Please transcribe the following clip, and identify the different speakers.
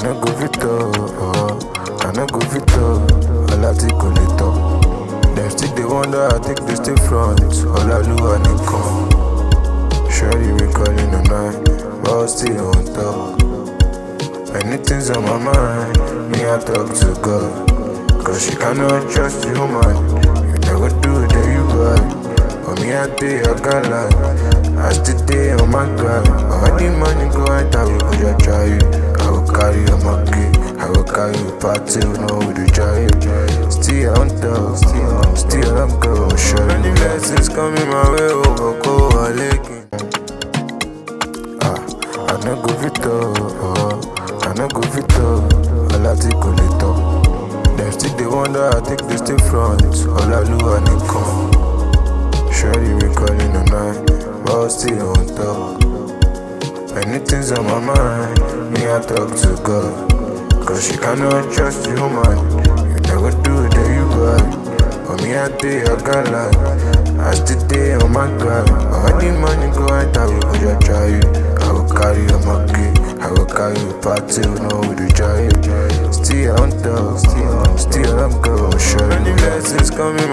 Speaker 1: no go fit talk, I no go fit talk. All I think on the top. Them still they wonder, I think they stay front. All I do I need come. Surely we calling the night, but still on top. Anything's on my mind, me I talk to God. Cause she cannot trust you, man. You never do it, then you buy. For me I day I got life, I still day on my grind. All the money go out, I will go just try you. I will carry on my key, I will carry a party, no we do try it. Still on top, still I'm going. Sure many blessings coming my way, over go a licking. I no go fit talk, I no go fit talk. All I think on the top. Them still they wonder, I think they stay front. All I do I need come. Surely we calling the night, but still on top. Anything's on my mind, me I talk to God. Cause she cannot trust you, man. You never do it, then you buy. For me I day I got life, I still day on my grind. All the money go out, I will go just try you. I will carry on my key, I will carry a party, no we do try it. Still on top, still I'm going. Sure many blessings coming